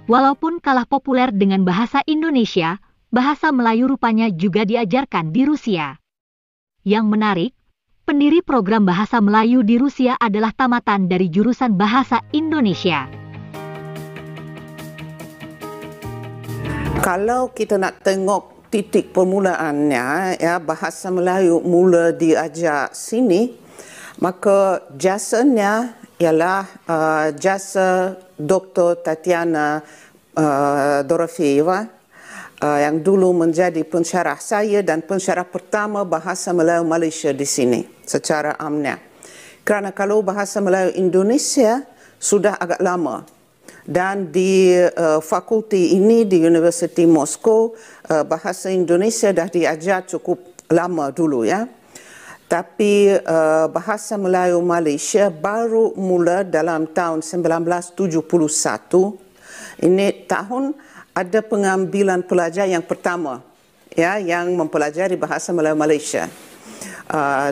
Walaupun kalah populer dengan bahasa Indonesia, bahasa Melayu rupanya juga diajarkan di Rusia. Yang menarik, pendiri program bahasa Melayu di Rusia adalah tamatan dari jurusan bahasa Indonesia. Kalau kita nak tengok titik permulaannya, ya, bahasa Melayu mula diajar sini, maka jasanya ialah jasa Dr. Tatiana Dorofeeva, yang dulu menjadi pensyarah saya dan pensyarah pertama bahasa Melayu Malaysia di sini secara amnya. Kerana kalau bahasa Melayu Indonesia sudah agak lama, dan di fakulti ini di Universiti Moskow bahasa Indonesia dah diajar cukup lama dulu, ya. Tapi bahasa Melayu Malaysia baru mula dalam tahun 1971. Ini tahun ada pengambilan pelajar yang pertama, ya, yang mempelajari bahasa Melayu Malaysia.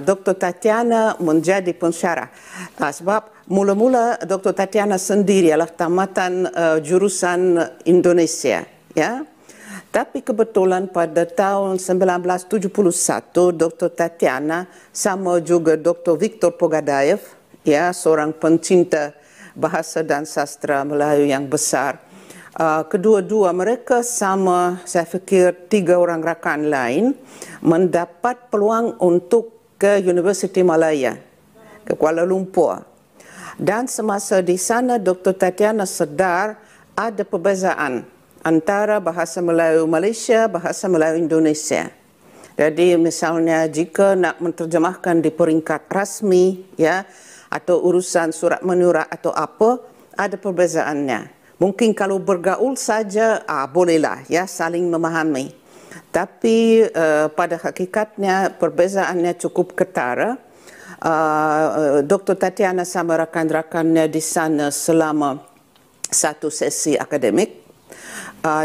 Dr. Tatiana menjadi pensyarah. Sebab mula-mula Dr. Tatiana sendiri adalah tamatan jurusan Indonesia, ya. Tapi kebetulan pada tahun 1971, Dr. Tatiana sama juga Dr. Victor Pogadaev, ya, seorang pencinta bahasa dan sastra Melayu yang besar. Kedua-dua mereka sama, saya fikir 3 orang rakan lain, mendapat peluang untuk ke Universiti Malaya, ke Kuala Lumpur. Dan semasa di sana, Dr. Tatiana sedar ada perbezaan antara bahasa Melayu Malaysia, bahasa Melayu Indonesia. Jadi misalnya jika nak menterjemahkan di peringkat rasmi, ya, atau urusan surat menyurat atau apa, ada perbezaannya. Mungkin kalau bergaul saja, bolehlah, ya, saling memahami. Tapi pada hakikatnya perbezaannya cukup ketara. Dr. Tatiana sama rakan-rakannya di sana selama satu sesi akademik.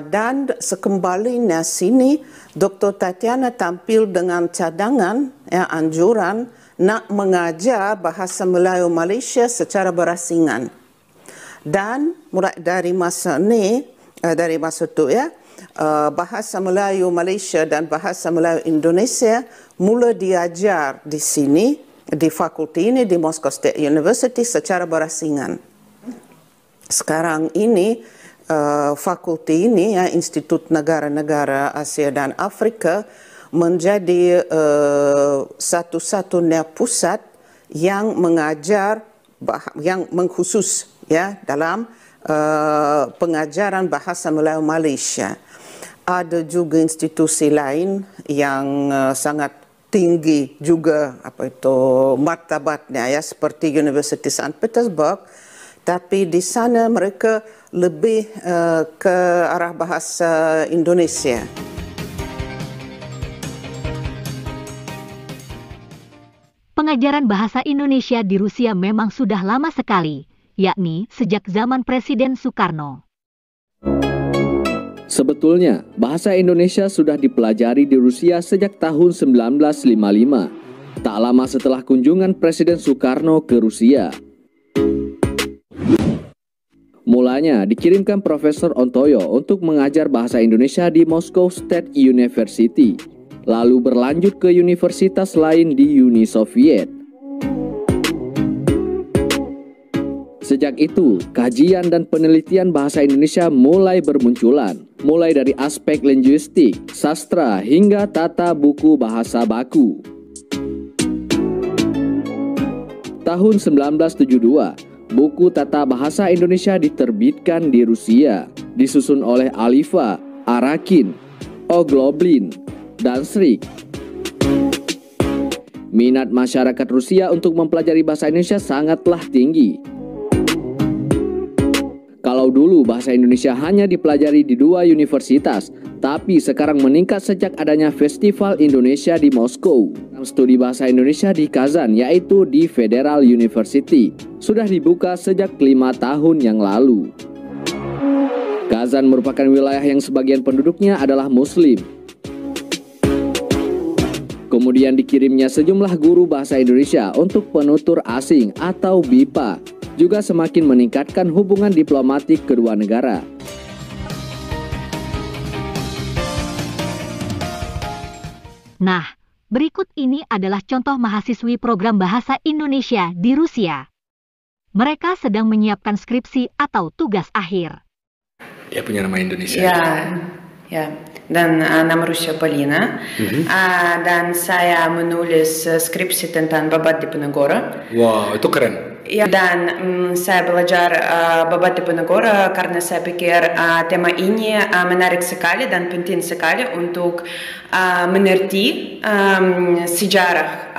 Dan sekembalinya sini, Dr. Tatiana tampil dengan cadangan, ya, anjuran nak mengajar bahasa Melayu Malaysia secara berasingan. Dan mulai dari masa itu, ya, bahasa Melayu Malaysia dan bahasa Melayu Indonesia mula diajar di sini, di fakulti ini, di Moscow State University secara berasingan. Sekarang ini, fakulti ini, ya, Institut Negara-Negara Asia dan Afrika, menjadi satu-satunya pusat yang mengajar, yang mengkhusus, ya, dalam pengajaran bahasa Melayu Malaysia. Ada juga institusi lain yang sangat tinggi juga martabatnya, ya, seperti University St. Petersburg. Tapi di sana mereka lebih ke arah bahasa Indonesia. Pengajaran bahasa Indonesia di Rusia memang sudah lama sekali, yakni sejak zaman Presiden Soekarno. Sebetulnya, bahasa Indonesia sudah dipelajari di Rusia sejak tahun 1955, tak lama setelah kunjungan Presiden Soekarno ke Rusia. Mulanya dikirimkan Profesor Ontoyo untuk mengajar bahasa Indonesia di Moscow State University, lalu berlanjut ke universitas lain di Uni Soviet. Sejak itu, kajian dan penelitian bahasa Indonesia mulai bermunculan, mulai dari aspek linguistik, sastra, hingga tata buku bahasa baku. Tahun 1972, buku Tata Bahasa Indonesia diterbitkan di Rusia, disusun oleh Alifa, Arakin, Ogloblin, dan Srik. Minat masyarakat Rusia untuk mempelajari bahasa Indonesia sangatlah tinggi. Kalau dulu bahasa Indonesia hanya dipelajari di 2 universitas, tapi sekarang meningkat sejak adanya Festival Indonesia di Moskow. Studi bahasa Indonesia di Kazan, yaitu di Federal University, sudah dibuka sejak 5 tahun yang lalu. Kazan merupakan wilayah yang sebagian penduduknya adalah Muslim. Kemudian dikirimnya sejumlah guru bahasa Indonesia untuk penutur asing atau BIPA, juga semakin meningkatkan hubungan diplomatik kedua negara. Nah, berikut ini adalah contoh mahasiswi program Bahasa Indonesia di Rusia. Mereka sedang menyiapkan skripsi atau tugas akhir. Ya, punya nama Indonesia. Ya. Dan nama Rusia Polina. Dan saya menulis skripsi tentang Babat Diponegoro. Wow, itu keren. Ya, dan saya belajar Babat Diponegoro karena saya pikir tema ini menarik sekali dan penting sekali untuk mengerti sejarah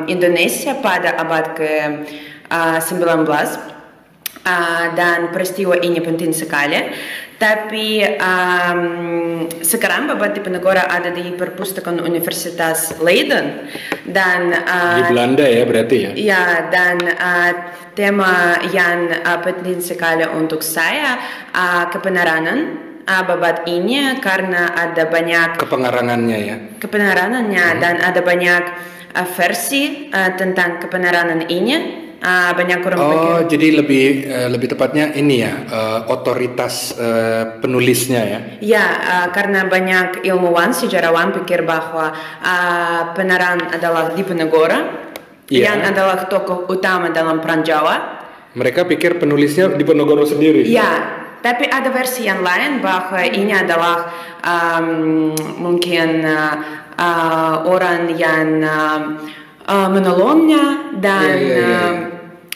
Indonesia pada abad ke-19. Dan peristiwa ini penting sekali. Tapi sekarang Babat Diponegoro ada di perpustakaan Universitas Leiden dan di Belanda ya berarti ya. Ya, dan tema yang penting sekali untuk saya kepenaranan Babat ini karena ada banyak kepengarangannya ya. Kepenarahannya dan ada banyak versi tentang kepenarahan ini. Banyak orang pikir. Jadi lebih tepatnya ini ya, otoritas penulisnya ya. Ya, karena banyak ilmuwan, sejarawan pikir bahwa Penarahan adalah Diponegoro, yang adalah tokoh utama dalam perang Jawa. Mereka pikir penulisnya Diponegoro sendiri. Ya, tapi ada versi yang lain bahwa ini adalah mungkin orang yang menolongnya dan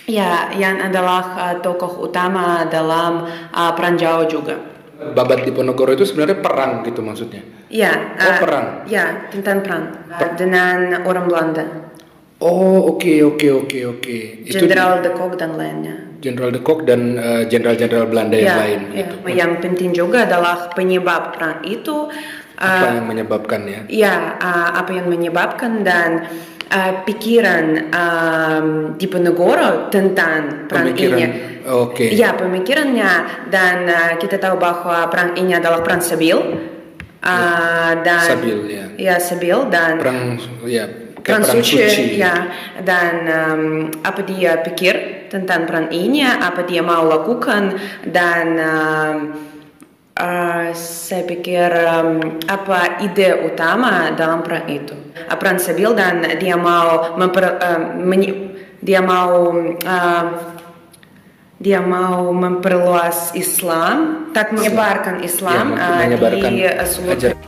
yang adalah tokoh utama dalam perang Jawa juga. Babat Diponegoro itu sebenarnya perang gitu maksudnya? Ya. Perang? Ya, tentang perang dengan orang Belanda. Oke. Jenderal de Kock dan lainnya. Jenderal de Kock dan jenderal-jenderal Belanda yang lain. Gitu. Yang penting juga adalah penyebab perang itu. Apa yang menyebabkan ya? Ya, apa yang menyebabkan dan pikiran Diponegoro tentang perang ini. Oke. Ya, pemikirannya dan kita tahu bahwa perang ini adalah perang Sabil. Dan Sabil ya. Ya, Sabil dan perang suci. Ya, dan apa dia pikir tentang perang ini, apa dia mau lakukan dan saya pikir apa ide utama dalam perang itu, perang Sabil, dan dia mau memperluas Islam, tak menyebarkan Islam di seluruh.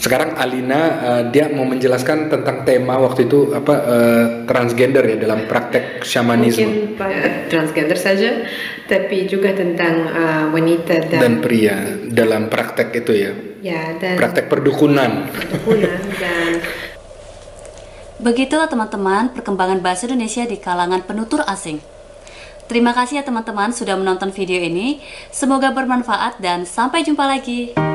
Sekarang Alina dia mau menjelaskan tentang tema waktu itu transgender ya dalam praktek shamanisme. Mungkin transgender saja, tapi juga tentang wanita dan pria dalam praktek itu ya. Ya, dan praktek perdukunan. Dan begitulah teman-teman perkembangan bahasa Indonesia di kalangan penutur asing. Terima kasih ya teman-teman sudah menonton video ini. Semoga bermanfaat dan sampai jumpa lagi.